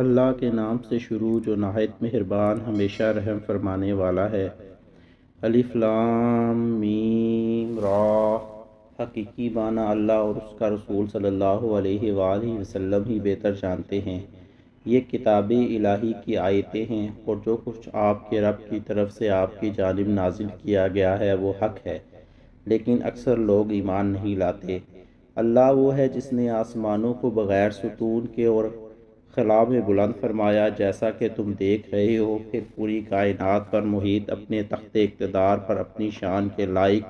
اللہ کے نام سے شروع جو نہایت مہربان ہمیشہ رحم فرمانے والا ہے۔ الف لام میم را۔ حقیقی معنی اللہ اور اس کا رسول صلی اللہ علیہ وآلہ وسلم ہی بہتر جانتے ہیں۔ یہ کتاب الہی کی آیتیں ہیں اور جو کچھ آپ کے رب کی طرف سے آپ کی جانب نازل کیا گیا ہے وہ حق ہے، لیکن اکثر لوگ ایمان نہیں لاتے۔ اللہ وہ ہے جس نے آسمانوں کو بغیر ستون کے اور خلا میں بلند فرمایا، جیسا کہ تم دیکھ رہے ہو، پھر پوری کائنات پر محیط اپنے تخت اقتدار پر اپنی شان کے لائق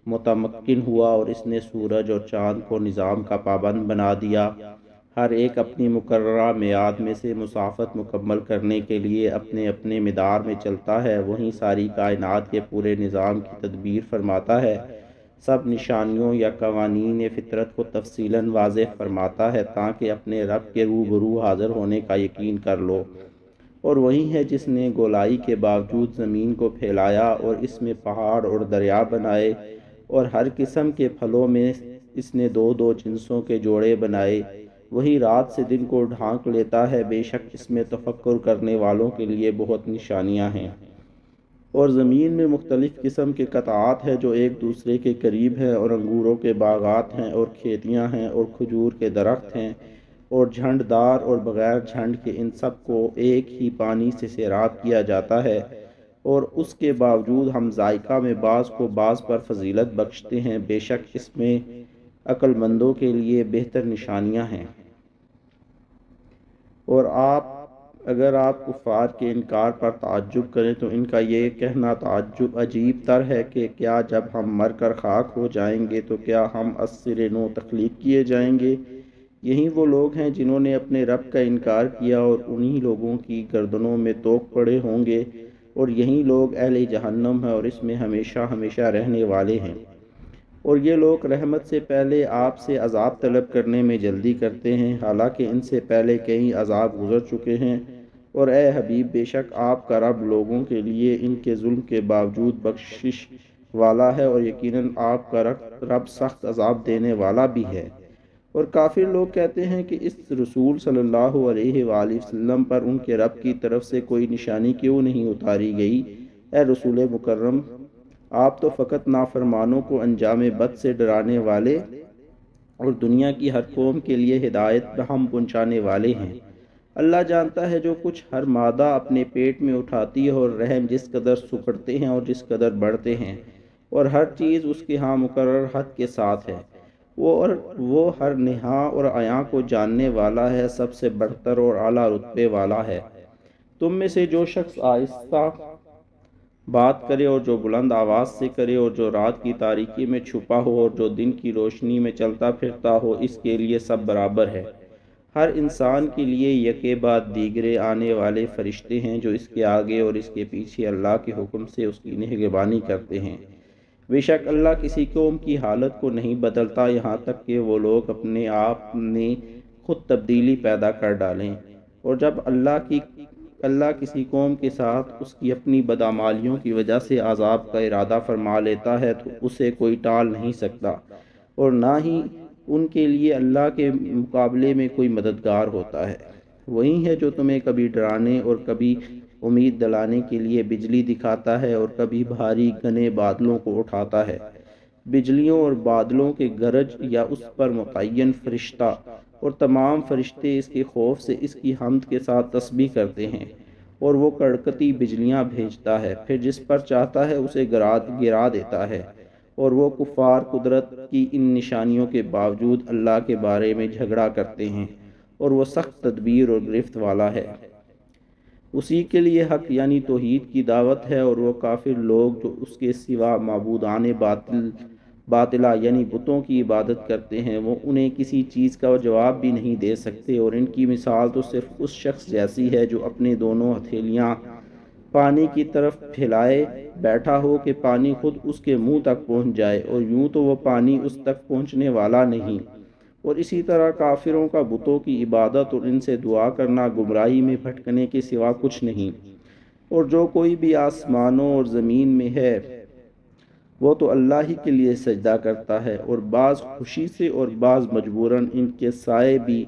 متمکن ہوا، اور اس نے سورج اور چاند کو نظام کا پابند بنا دیا۔ ہر ایک اپنی مقررہ میعاد میں سے مسافت مکمل کرنے کے لیے اپنے اپنے مدار میں چلتا ہے۔ وہیں ساری کائنات کے پورے نظام کی تدبیر فرماتا ہے، سب نشانیوں یا قوانین فطرت کو تفصیلاً واضح فرماتا ہے تاکہ اپنے رب کے روبرو حاضر ہونے کا یقین کر لو۔ اور وہی ہے جس نے گولائی کے باوجود زمین کو پھیلایا اور اس میں پہاڑ اور دریا بنائے، اور ہر قسم کے پھلوں میں اس نے دو دو جنسوں کے جوڑے بنائے۔ وہی رات سے دن کو ڈھانک لیتا ہے، بے شک اس میں تفکر کرنے والوں کے لیے بہت نشانیاں ہیں۔ اور زمین میں مختلف قسم کے قطعات ہیں جو ایک دوسرے کے قریب ہیں، اور انگوروں کے باغات ہیں اور کھیتیاں ہیں اور کھجور کے درخت ہیں، اور جھنڈ دار اور بغیر جھنڈ کے، ان سب کو ایک ہی پانی سے سیراب کیا جاتا ہے، اور اس کے باوجود ہم ذائقہ میں بعض کو بعض پر فضیلت بخشتے ہیں۔ بے شک اس میں عقل مندوں کے لیے بہتر نشانیاں ہیں۔ اور اگر آپ کفار کے انکار پر تعجب کریں تو ان کا یہ کہنا تعجب عجیب تر ہے کہ کیا جب ہم مر کر خاک ہو جائیں گے تو کیا ہم از سر نو تخلیق کیے جائیں گے؟ یہی وہ لوگ ہیں جنہوں نے اپنے رب کا انکار کیا، اور انہی لوگوں کی گردنوں میں توق پڑے ہوں گے، اور یہی لوگ اہل جہنم ہیں اور اس میں ہمیشہ ہمیشہ رہنے والے ہیں۔ اور یہ لوگ رحمت سے پہلے آپ سے عذاب طلب کرنے میں جلدی کرتے ہیں، حالانکہ ان سے پہلے کئی عذاب گزر چکے ہیں۔ اور اے حبیب، بے شک آپ کا رب لوگوں کے لیے ان کے ظلم کے باوجود بخشش والا ہے، اور یقیناً آپ کا رب سخت عذاب دینے والا بھی ہے۔ اور کافر لوگ کہتے ہیں کہ اس رسول صلی اللہ علیہ وآلہ وسلم پر ان کے رب کی طرف سے کوئی نشانی کیوں نہیں اتاری گئی؟ اے رسول مکرم، آپ تو فقط نافرمانوں کو انجام بد سے ڈرانے والے اور دنیا کی ہر قوم کے لیے ہدایت ہم پہنچانے والے ہیں۔ اللہ جانتا ہے جو کچھ ہر مادہ اپنے پیٹ میں اٹھاتی ہے، اور رحم جس قدر سکڑتے ہیں اور جس قدر بڑھتے ہیں، اور ہر چیز اس کے ہاں مقرر حد کے ساتھ ہے۔ وہ ہر نہاں اور عیاں کو جاننے والا ہے، سب سے برتر اور اعلیٰ رتبے والا ہے۔ تم میں سے جو شخص آہستہ بات کرے اور جو بلند آواز سے کرے، اور جو رات کی تاریکی میں چھپا ہو اور جو دن کی روشنی میں چلتا پھرتا ہو، اس کے لیے سب برابر ہے۔ ہر انسان کے لیے یکے بعد دیگرے آنے والے فرشتے ہیں جو اس کے آگے اور اس کے پیچھے اللہ کے حکم سے اس کی نگہبانی کرتے ہیں۔ بے شک اللہ کسی قوم کی حالت کو نہیں بدلتا یہاں تک کہ وہ لوگ اپنے آپ میں خود تبدیلی پیدا کر ڈالیں، اور جب اللہ کسی قوم کے ساتھ اس کی اپنی بدعمالیوں کی وجہ سے عذاب کا ارادہ فرما لیتا ہے تو اسے کوئی ٹال نہیں سکتا، اور نہ ہی ان کے لیے اللہ کے مقابلے میں کوئی مددگار ہوتا ہے۔ وہی ہے جو تمہیں کبھی ڈرانے اور کبھی امید دلانے کے لیے بجلی دکھاتا ہے، اور کبھی بھاری گھنے بادلوں کو اٹھاتا ہے۔ بجلیوں اور بادلوں کے گرج یا اس پر متعین فرشتہ اور تمام فرشتے اس کے خوف سے اس کی حمد کے ساتھ تسبیح کرتے ہیں، اور وہ کڑکتی بجلیاں بھیجتا ہے، پھر جس پر چاہتا ہے اسے گرا دیتا ہے۔ اور وہ کفار قدرت کی ان نشانیوں کے باوجود اللہ کے بارے میں جھگڑا کرتے ہیں، اور وہ سخت تدبیر اور گرفت والا ہے۔ اسی کے لیے حق یعنی توحید کی دعوت ہے، اور وہ کافر لوگ جو اس کے سوا معبودان باطلہ یعنی بتوں کی عبادت کرتے ہیں، وہ انہیں کسی چیز کا جواب بھی نہیں دے سکتے، اور ان کی مثال تو صرف اس شخص جیسی ہے جو اپنے دونوں ہتھیلیاں پانی کی طرف پھیلائے بیٹھا ہو کہ پانی خود اس کے منہ تک پہنچ جائے، اور یوں تو وہ پانی اس تک پہنچنے والا نہیں۔ اور اسی طرح کافروں کا بتوں کی عبادت اور ان سے دعا کرنا گمراہی میں بھٹکنے کے سوا کچھ نہیں۔ اور جو کوئی بھی آسمانوں اور زمین میں ہے وہ تو اللہ ہی کے لیے سجدہ کرتا ہے، اور بعض خوشی سے اور بعض مجبوراً ان کے سائے بھی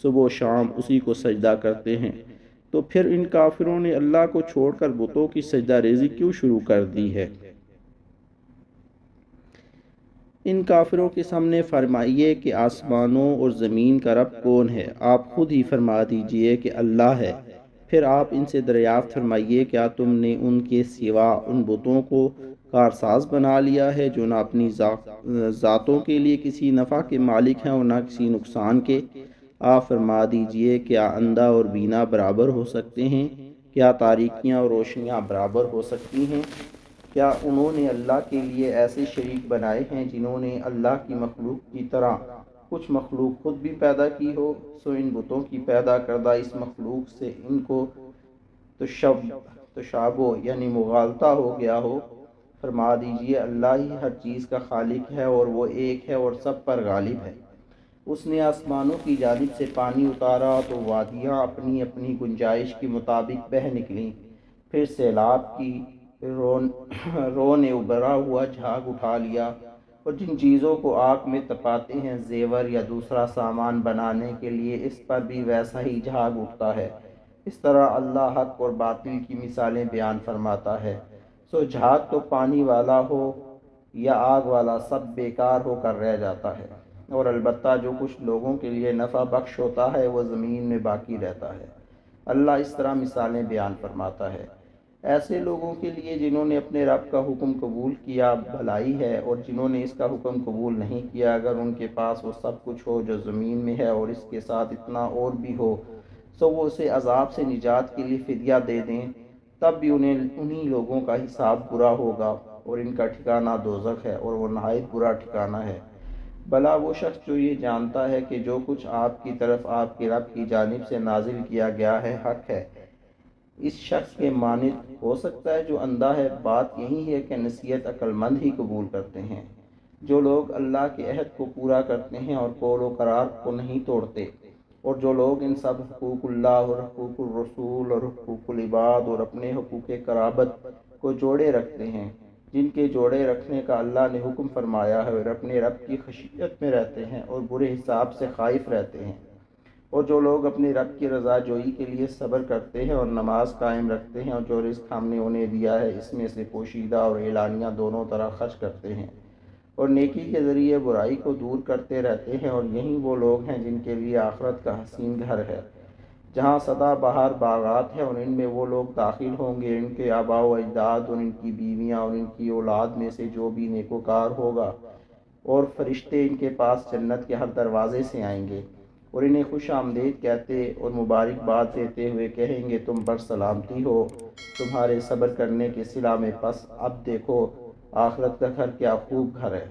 صبح و شام اسی کو سجدہ کرتے ہیں، تو پھر ان کافروں نے اللہ کو چھوڑ کر بتوں کی سجدہ ریزی کیوں شروع کر دی ہے؟ ان کافروں کے سامنے فرمائیے کہ آسمانوں اور زمین کا رب کون ہے؟ آپ خود ہی فرما دیجئے کہ اللہ ہے۔ پھر آپ ان سے دریافت فرمائیے کیا تم نے ان کے سوا ان بتوں کو کارساز بنا لیا ہے جو نہ اپنی ذاتوں کے لیے کسی نفع کے مالک ہیں اور نہ کسی نقصان کے؟ آپ فرما دیجئے کیا اندھا اور بینا برابر ہو سکتے ہیں؟ کیا تاریکیاں اور روشنیاں برابر ہو سکتی ہیں؟ کیا انہوں نے اللہ کے لیے ایسے شریک بنائے ہیں جنہوں نے اللہ کی مخلوق کی طرح کچھ مخلوق خود بھی پیدا کی ہو؟ سو ان بتوں کی پیدا کردہ اس مخلوق سے ان کو تشابہ یعنی مغالطہ ہو گیا ہو۔ فرما دیجئے اللہ ہی ہر چیز کا خالق ہے اور وہ ایک ہے اور سب پر غالب ہے۔ اس نے آسمانوں کی جانب سے پانی اتارا تو وادیاں اپنی اپنی گنجائش کے مطابق بہہ نکلیں، پھر سیلاب کی رو نے ابھرا ہوا جھاگ اٹھا لیا، اور جن چیزوں کو آگ میں تپاتے ہیں زیور یا دوسرا سامان بنانے کے لیے، اس پر بھی ویسا ہی جھاگ اٹھتا ہے۔ اس طرح اللہ حق اور باطل کی مثالیں بیان فرماتا ہے۔ سو جھاگ تو پانی والا ہو یا آگ والا، سب بیکار ہو کر رہ جاتا ہے، اور البتہ جو کچھ لوگوں کے لیے نفع بخش ہوتا ہے وہ زمین میں باقی رہتا ہے۔ اللہ اس طرح مثالیں بیان فرماتا ہے۔ ایسے لوگوں کے لیے جنہوں نے اپنے رب کا حکم قبول کیا بھلائی ہے، اور جنہوں نے اس کا حکم قبول نہیں کیا، اگر ان کے پاس وہ سب کچھ ہو جو زمین میں ہے اور اس کے ساتھ اتنا اور بھی ہو، سو وہ اسے عذاب سے نجات کے لیے فدیہ دے دیں، تب بھی انہی لوگوں کا حساب برا ہوگا، اور ان کا ٹھکانہ دوزخ ہے، اور وہ نہایت برا ٹھکانہ ہے۔ بھلا وہ شخص جو یہ جانتا ہے کہ جو کچھ آپ کی طرف آپ کے رب کی جانب سے نازل کیا گیا ہے حق ہے، اس شخص کے مانند ہو سکتا ہے جو اندھا ہے؟ بات یہی ہے کہ نصیحت عقل مند ہی قبول کرتے ہیں۔ جو لوگ اللہ کے عہد کو پورا کرتے ہیں اور قول و قرار کو نہیں توڑتے، اور جو لوگ ان سب حقوق اللہ اور حقوق الرسول اور حقوق العباد اور اپنے حقوق قرابت کو جوڑے رکھتے ہیں، جن کے جوڑے رکھنے کا اللہ نے حکم فرمایا ہے، اور اپنے رب کی خشیت میں رہتے ہیں اور برے حساب سے خائف رہتے ہیں، اور جو لوگ اپنے رب کی رضا جوئی کے لیے صبر کرتے ہیں اور نماز قائم رکھتے ہیں، اور جو رزق ہم نے انہیں دیا ہے اس میں سے پوشیدہ اور اعلانیہ دونوں طرح خرچ کرتے ہیں، اور نیکی کے ذریعے برائی کو دور کرتے رہتے ہیں، اور یہی وہ لوگ ہیں جن کے لیے آخرت کا حسین گھر ہے، جہاں سدا بہار باغات ہیں، اور ان میں وہ لوگ داخل ہوں گے، ان کے آباء و اجداد اور ان کی بیویاں اور ان کی اولاد میں سے جو بھی نیکوکار ہوگا، اور فرشتے ان کے پاس جنت کے ہر دروازے سے آئیں گے، اور انہیں خوش آمدید کہتے اور مبارکباد دیتے ہوئے کہیں گے تم پر سلامتی ہو تمہارے صبر کرنے کے صلہ میں، پس اب دیکھو آخرت کا گھر کیا خوب گھر ہے۔